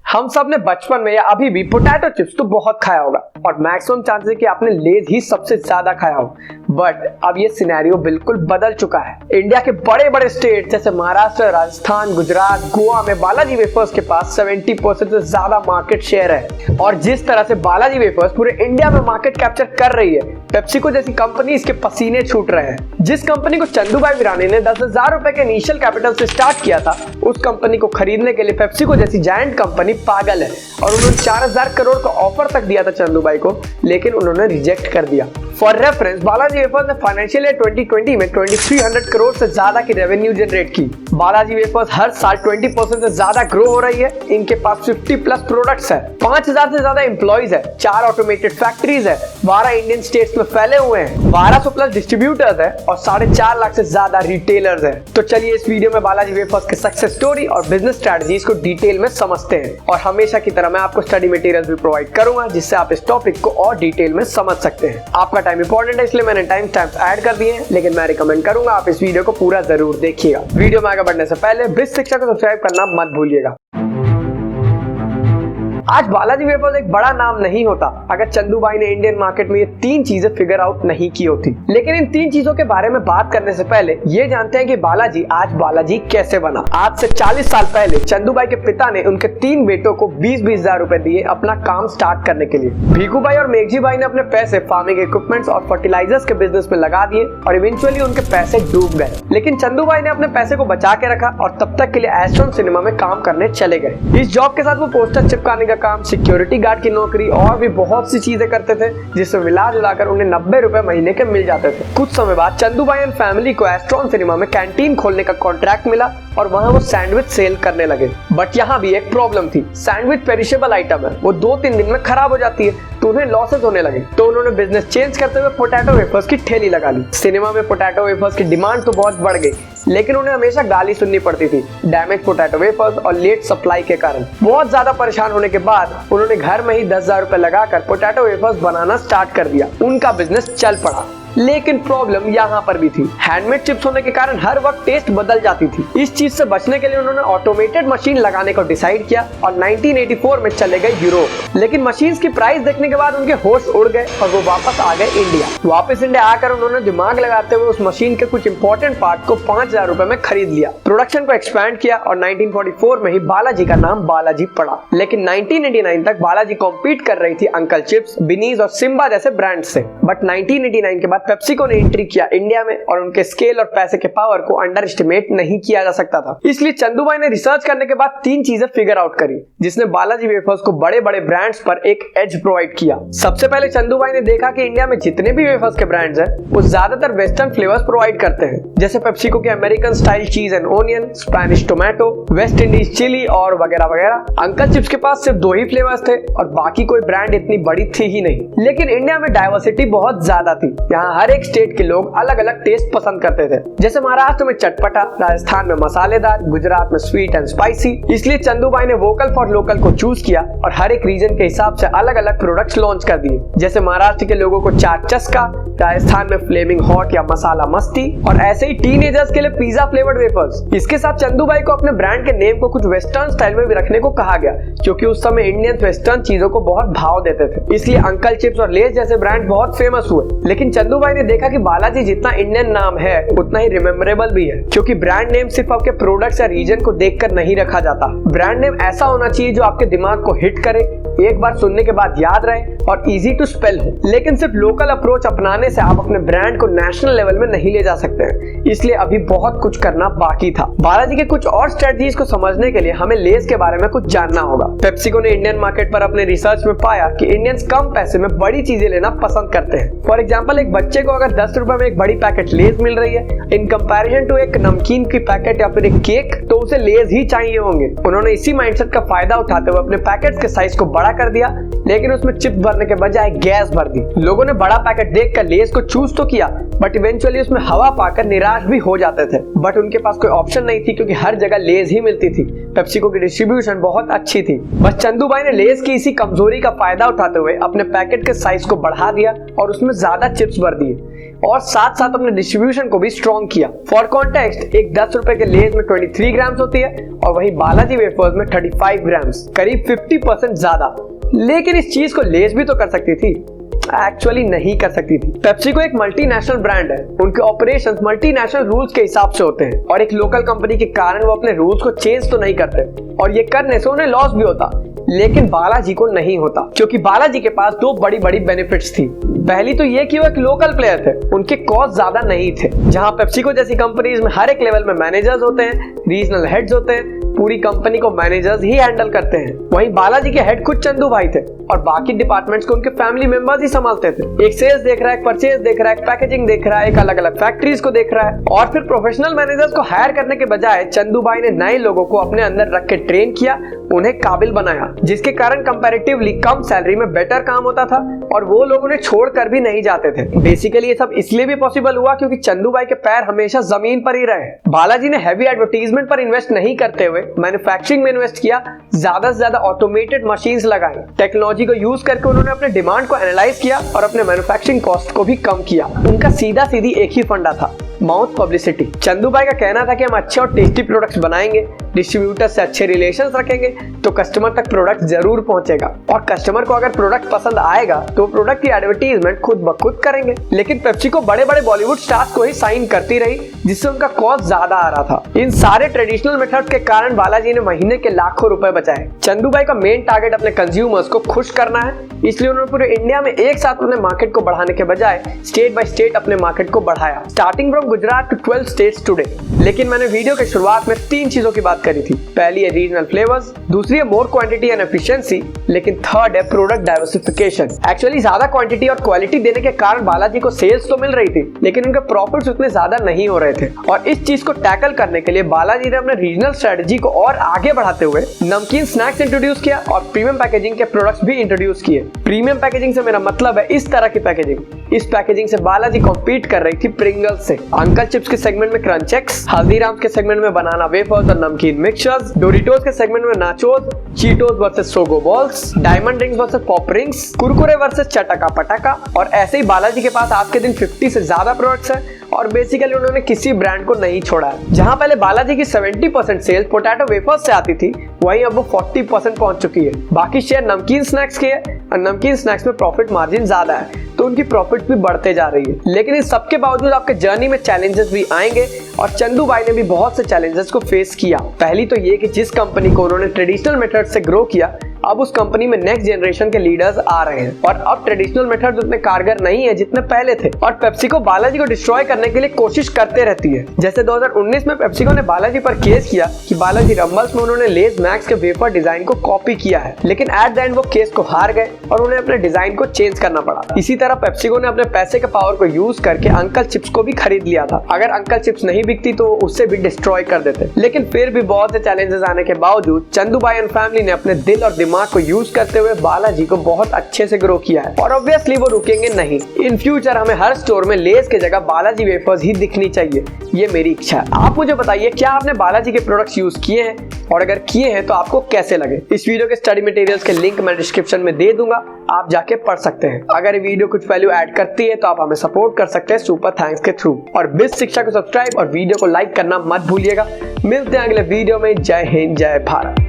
हम सब ने बचपन में या अभी भी पोटैटो चिप्स तो बहुत खाया होगा और मैक्सिमम चांसेस है कि आपने लेज ही सबसे ज्यादा खाया हो। बट अब ये सिनेरियो बिल्कुल बदल चुका है। इंडिया के बड़े बड़े स्टेट जैसे महाराष्ट्र, राजस्थान, गुजरात, गोवा में बालाजी वेफर्स के पास 70% से ज्यादा मार्केट शेयर है। और जिस तरह से बालाजी वेफर्स पूरे इंडिया में मार्केट कैप्चर कर रही है, पेप्सिको जैसी कंपनी इसके पसीने छूट रहे हैं। जिस कंपनी को चंदूभाई वीरानी ने 10,000 रुपए के इनिशियल कैपिटल से स्टार्ट किया था, उस कंपनी को खरीदने के लिए पेप्सिको जैसी जायंट कंपनी पागल है और उन्होंने 4,000 करोड़ का ऑफर तक दिया था चंदूभाई को, लेकिन उन्होंने रिजेक्ट कर दिया। फॉर रेफरेंस, बालाजी वेफर्स ने फाइनेंशियल ईयर 2020 में 2300 करोड़ से ज्यादा की रेवेन्यू जनरेट की। बालाजी वेफर्स हर साल 20% से ज्यादा ग्रो हो रही है। इनके पास 50+ प्रोडक्ट्स है, 5,000 से ज्यादा एम्प्लॉइज है, 4 ऑटोमेटेड फैक्ट्रीज है, 12 इंडियन स्टेट्स में फैले हुए हैं, 1200+ डिस्ट्रीब्यूटर्स है और 4.5 लाख से ज्यादा रिटेलर्स है। तो चलिए इस वीडियो में बालाजी वेफर्स के सक्सेस स्टोरी और बिजनेस स्ट्रेटजीज को डिटेल में समझते हैं। और हमेशा की तरह मैं आपको स्टडी मटेरियल भी प्रोवाइड करूंगा जिससे आप इस टॉपिक को और डिटेल में समझ सकते हैं। आपका टाइम इंपॉर्टेंट है, इसलिए मैंने टाइम स्टैम्प्स ऐड कर दिए हैं, लेकिन मैं रिकमेंड करूंगा आप इस वीडियो को पूरा जरूर देखिएगा। वीडियो में आगे बढ़ने से पहले ब्रिज शिक्षा को सब्सक्राइब करना मत भूलिएगा। आज बालाजी वेफर्स एक बड़ा नाम नहीं होता अगर चंदूभाई ने इंडियन मार्केट में ये 3 चीजें फिगर आउट नहीं की होती। लेकिन इन 3 चीजों के बारे में बात करने से पहले ये जानते हैं कि बालाजी आज बालाजी कैसे बना। आज से 40 साल पहले चंदूभाई के पिता ने उनके 3 बेटों को 20-20 हजार रुपए दिए अपना काम स्टार्ट करने के लिए। भीखू भाई और मेघजी भाई ने अपने पैसे फार्मिंग इक्विपमेंट्स और फर्टिलाइजर्स के बिजनेस में लगा दिए और इवेंचुअली उनके पैसे डूब गए। लेकिन चंदूभाई ने अपने पैसे को बचा के रखा और तब तक के लिए एस्ट्रॉन सिनेमा में काम करने चले गए। इस जॉब के साथ वो पोस्टर चिपकाने का काम, सिक्योरिटी गार्ड की नौकरी और भी बहुत सी चीजें करते थे, जिससे मिला जुलाकर उन्हें 90 रुपए महीने के मिल जाते थे। कुछ समय बाद चंदूभाई एंड फैमिली को एस्ट्रॉन सिनेमा में कैंटीन खोलने का कॉन्ट्रैक्ट मिला और वहां वो सैंडविच सेल करने लगे। बट यहाँ भी एक प्रॉब्लम थी, सैंडविच पेरिशेबल आइटम है, वो 2-3 दिन में खराब हो जाती है, तो उन्हें लॉसेस होने लगे। तो उन्होंने बिजनेस चेंज करते हुए पोटैटो वेफर्स की ठेली लगा ली। सिनेमा में पोटैटो वेफर्स की डिमांड तो बहुत बढ़ गई, लेकिन उन्हें हमेशा गाली सुननी पड़ती थी डैमेज पोटैटो वेफर्स और लेट सप्लाई के कारण। बहुत ज्यादा परेशान होने के बाद उन्होंने घर में ही 10,000 रुपए लगाकर पोटैटो वेफर्स बनाना स्टार्ट कर दिया। उनका बिजनेस चल पड़ा, लेकिन प्रॉब्लम यहाँ पर भी थी। हैंडमेड चिप्स होने के कारण हर वक्त टेस्ट बदल जाती थी। इस चीज से बचने के लिए उन्होंने ऑटोमेटेड मशीन लगाने को डिसाइड किया और 1984 में चले गए यूरोप। लेकिन मशीन्स की प्राइस देखने के बाद उनके होश उड़ गए और वो वापस आ गए इंडिया। वापस इंडिया आकर उन्होंने दिमाग लगाते हुए उस मशीन के कुछ इंपॉर्टेंट पार्ट को 5,000 रुपए में खरीद लिया, प्रोडक्शन को एक्सपैंड किया और 1944 में ही बालाजी का नाम बालाजी पड़ा। लेकिन 1989 तक बालाजी कॉम्पीट कर रही थी अंकल चिप्स, बिनीज और सिम्बा जैसे ब्रांड से। बट 1989 के बाद पेप्सिको ने एंट्री किया इंडिया में और उनके स्केल और पैसे के पावर को अंडर एस्टिमेट नहीं किया जा सकता था। इसलिए चंदूभाई ने रिसर्च करने के बाद 3 चीजें फिगर आउट करी, जिसने बालाजी वेफर्स को बड़े बड़े ब्रांड्स पर एक एज प्रोवाइड किया। सबसे पहले चंदूभाई ने देखा कि इंडिया में जितने भी वेफर्स के ब्रांड्स हैं, वो ज्यादातर वेस्टर्न फ्लेवर्स प्रोवाइड करते हैं, जैसे पेप्सिको के American style cheese and onion, Spanish tomato, West Indies chilli और वगैरह वगैरह। अंकल चिप्स के पास सिर्फ 2 ही फ्लेवर्स थे और बाकी कोई ब्रांड इतनी बड़ी थी ही नहीं। लेकिन इंडिया में डाइवर्सिटी बहुत ज्यादा थी। यहाँ हर एक स्टेट के लोग अलग अलग टेस्ट पसंद करते थे, जैसे महाराष्ट्र में चटपटा, राजस्थान में मसालेदार, गुजरात में स्वीट एंड स्पाइसी। इसलिए चंदूभाई ने वोकल फॉर लोकल को चूज किया और हर एक रीजन के हिसाब से अलग अलग प्रोडक्ट्स लॉन्च कर दिए। जैसे महाराष्ट्र के लोगों को चाट चस्का, राजस्थान में फ्लेमिंग हॉट या मसाला मस्ती और ऐसे ही टीनेजर्स के लिए पिज्जा फ्लेवर्ड वेफर्स। इसके साथ चंदूभाई को अपने ब्रांड के नेम को कुछ वेस्टर्न स्टाइल में भी रखने को कहा गया, क्योंकि उस समय इंडियंस वेस्टर्न चीजों को बहुत भाव देते थे। इसलिए अंकल चिप्स और लेस जैसे ब्रांड बहुत फेमस हुए। लेकिन चंदूभाई ने देखा कि बालाजी जितना इंडियन नाम है उतना ही रिमेम्बरेबल भी है, क्योंकि ब्रांड नेम सिर्फ आपके प्रोडक्ट्स या रीजन को देखकर नहीं रखा जाता। ब्रांड नेम ऐसा होना चाहिए जो आपके दिमाग को हिट करे, एक बार सुनने के बाद याद रहे और इजी टू स्पेल हो। लेकिन सिर्फ लोकल अप्रोच अपनाने से आप अपने ब्रांड को नेशनल लेवल में नहीं ले जा सकते हैं, इसलिए अभी बहुत कुछ करना बाकी था। बालाजी के कुछ और स्ट्रेटजीज को समझने के लिए हमें लेस के बारे में कुछ जानना होगा। पेप्सिको ने इंडियन मार्केट पर अपने रिसर्च में पाया कि इंडियंस कम पैसे में बड़ी चीजें लेना पसंद करते हैं। फॉर एग्जाम्पल, एक बच्चे को अगर 10 रुपए में एक बड़ी पैकेट लेस मिल रही है इन कंपैरिजन टू एक नमकीन की पैकेट या फिर एक केक, तो उसे लेस ही चाहिए होंगे। उन्होंने इसी माइंडसेट का फायदा उठाते हुए अपने पैकेट्स के साइज को बड़ा कर दिया, लेकिन उसमें चिप्स भरने के बजाय गैस भर दी। लोगों ने बड़ा पैकेट देखकर लेस को चूज तो किया, बट इवेंचुअली उसमें हवा पाकर निराश भी हो जाते थे। बट उनके पास कोई ऑप्शन नहीं थी, क्योंकि हर जगह लेस ही मिलती थी। पेप्सिको की डिस्ट्रीब्यूशन बहुत अच्छी थी। बस चंदूभाई ने लेस की इसी कमजोरी का फायदा उठाते हुए अपने पैकेट के साइज को बढ़ा दिया और उसमें ज्यादा चिप्स भर दिए। और साथ साथ अपने डिस्ट्रीब्यूशन को भी स्ट्रॉन्ग किया। फॉर कॉन्टेक्स्ट, एक 10 रुपए के लेज में 23 ग्राम्स होती है और वही बालाजी वेफर्स में 35 ग्राम्स, करीब 50% ज्यादा। लेकिन इस चीज को लेज भी तो कर सकती थी, एक्चुअली नहीं कर सकती थी। पेप्सी को एक मल्टीनेशनल ब्रांड है, उनके ऑपरेशंस मल्टीनेशनल रूल्स के हिसाब से होते हैं और एक लोकल कंपनी के कारण वो अपने रूल्स को चेंज तो नहीं करते और ये करने से उन्हें लॉस भी होता, लेकिन बालाजी को नहीं होता क्योंकि बालाजी के पास दो बड़ी बड़ी बेनिफिट्स थी। पहली तो ये कि वो एक लोकल प्लेयर थे, उनके कॉस्ट ज्यादा नहीं थे। जहां पेप्सिको जैसी कंपनीज में हर एक लेवल में मैनेजर्स होते हैं, रीजनल हेड्स होते हैं, पूरी कंपनी को मैनेजर्स ही हैंडल करते हैं। वहीं बालाजी के हेड खुद चंदू भाई थे और बाकी डिपार्टमेंट्स को उनके फैमिली मेंबर्स ही संभालते थे। एक सेल्स देख रहा है, एक परचेज देख रहा है, एक पैकेजिंग देख रहा है, एक अलग अलग फैक्ट्रीज को देख रहा है। और फिर प्रोफेशनल मैनेजर्स को हायर करने के बजाय चंदू भाई ने नए लोगों को अपने अंदर रख के ट्रेन किया, उन्हें काबिल बनाया, जिसके कारण कंपैरेटिवली कम सैलरी में बेटर काम होता था और वो लोग उन्हें छोड़कर भी नहीं जाते थे। बेसिकली ये सब इसलिए भी पॉसिबल हुआ क्योंकि चंदू भाई के पैर हमेशा जमीन पर ही रहे। बालाजी ने हैवी एडवर्टाइजमेंट पर इन्वेस्ट नहीं करते हुए मैन्युफैक्चरिंग में इन्वेस्ट किया, ज्यादा से ज्यादा ऑटोमेटेड मशीन्स लगाई। टेक्नोलॉजी को यूज करके उन्होंने अपने डिमांड को एनालाइज किया और अपने मैन्युफैक्चरिंग कॉस्ट को भी कम किया। उनका सीधा सीधी एक ही फंडा था, माउथ पब्लिसिटी। चंदू भाई का कहना था कि हम अच्छे और टेस्टी प्रोडक्ट्स बनाएंगे, डिस्ट्रीब्यूटर से अच्छे रिलेशंस रखेंगे तो कस्टमर तक प्रोडक्ट जरूर पहुंचेगा और कस्टमर को अगर प्रोडक्ट पसंद आएगा तो प्रोडक्ट की एडवर्टाइजमेंट खुद ब खुद करेंगे। लेकिन पेप्सी को बड़े बड़े बॉलीवुड स्टार्स को ही साइन करती रही, जिससे उनका कॉस्ट ज्यादा आ रहा था। इन सारे ट्रेडिशनल मेथड्स के कारण बालाजी ने महीने के लाखों रुपए बचाए। चंदू भाई का मेन टारगेट अपने कंज्यूमर्स को खुश करना है, इसलिए उन्होंने पूरे इंडिया में एक साथ अपने मार्केट को बढ़ाने के बजाय स्टेट बाय स्टेट अपने मार्केट को बढ़ाया, starting from Gujarat to 12 states today. लेकिन मैंने वीडियो के शुरुआत में 3 चीजों की बात करी थी। पहली है रीजनल फ्लेवर्स, दूसरी है मोर क्वांटिटी एंड एफिशिएंसी, लेकिन थर्ड है प्रोडक्ट डाइवर्सिफिकेशन। एक्चुअली ज्यादा क्वांटिटी और क्वालिटी देने के कारण बालाजी को सेल्स तो मिल रही थी, लेकिन उनके प्रॉफिट्स उतने ज्यादा नहीं हो रहे थे। और इस चीज को टैकल करने के लिए बालाजी ने अपने रीजनल स्ट्रेटजी को और आगे बढ़ाते हुए नमकीन स्नैक्स इंट्रोड्यूस किया और प्रीमियम पैकेजिंग के प्रोडक्ट्स भी इंट्रोड्यूस किए। प्रीमियम पैकेजिंग से मेरा मतलब है इस तरह की पैकेजिंग। इस पैकेजिंग से बालाजी कॉम्पीट कर रही थी प्रिंगल्स से, अंकल चिप्स के सेगमेंट में क्रंच एक्स, हल्दीराम्स के सेगमेंट में बनाना वेफर्स और नमकीन मिक्सचर्स, डोरिटोस के सेगमेंट में nachos, Cheetos versus Sogou balls, diamond rings versus pop rings, Kurkure versus चटका पटका। और ऐसे ही बालाजी के पास आज के दिन 50 से ज्यादा प्रोडक्ट्स हैं और बेसिकली उन्होंने किसी ब्रांड को नहीं छोड़ा है। जहां पहले बालाजी की 70% सेल्स पोटैटो वेफर्स से आती थी, वहीं अब वो 40% पहुंच चुकी है। बाकी शेयर नमकीन स्नैक्स की है और नमकीन स्नैक्स में प्रॉफिट मार्जिन ज्यादा है, तो उनकी प्रॉफिट भी बढ़ते जा रही है। लेकिन इस सबके बावजूद आपके जर्नी में चैलेंजेस भी आएंगे और चंदू भाई ने भी बहुत से चैलेंजेस को फेस किया। पहली तो ये कि जिस कंपनी को उन्होंने ट्रेडिशनल मेथड से ग्रो किया, अब उस कंपनी में नेक्स्ट जनरेशन के लीडर्स आ रहे हैं और अब ट्रेडिशनल मेथड्स उतने कारगर नहीं है जितने पहले थे और पेप्सिको बालाजी को डिस्ट्रॉय करने के लिए कोशिश करते रहती है। जैसे 2019 में पेप्सिको ने बालाजी पर केस किया कि बालाजी रंबल्स में उन्होंने लेज मैक्स के वेफर डिजाइन को कॉपी किया है, लेकिन एट द एंड वो केस को हार गए और उन्हें अपने डिजाइन को चेंज करना पड़ा। इसी तरह पेप्सिको ने अपने पैसे के पावर को यूज करके अंकल चिप्स को भी खरीद लिया था। अगर अंकल चिप्स नहीं बिकती तो उससे भी डिस्ट्रॉय कर देते। लेकिन फिर भी बहुत से चैलेंजेस आने के बावजूद चंदू भाई एंड फैमिली ने अपने दिल और दिमाग को यूज करते हुए बालाजी को बहुत अच्छे से ग्रो किया है और ऑब्वियसली वो रुकेंगे नहीं। इन फ्यूचर हमें हर स्टोर में लेज के जगह बालाजी वेफर्स ही दिखनी चाहिए, ये मेरी इच्छा है। आप मुझे बताइए, क्या आपने बालाजी के प्रोडक्ट्स यूज किए हैं और अगर किए हैं तो आपको कैसे लगे। इस वीडियो के स्टडी मटेरियल्स के लिंक मैं डिस्क्रिप्शन में दे दूंगा, आप जाके पढ़ सकते हैं। अगर ये वीडियो कुछ वैल्यू ऐड करती है तो आप हमें सपोर्ट कर सकते हैं सुपर थैंक्स के थ्रू। और बिज शिक्षा को सब्सक्राइब और वीडियो को लाइक करना मत भूलिएगा। मिलते हैं अगले वीडियो में। जय हिंद, जय भारत।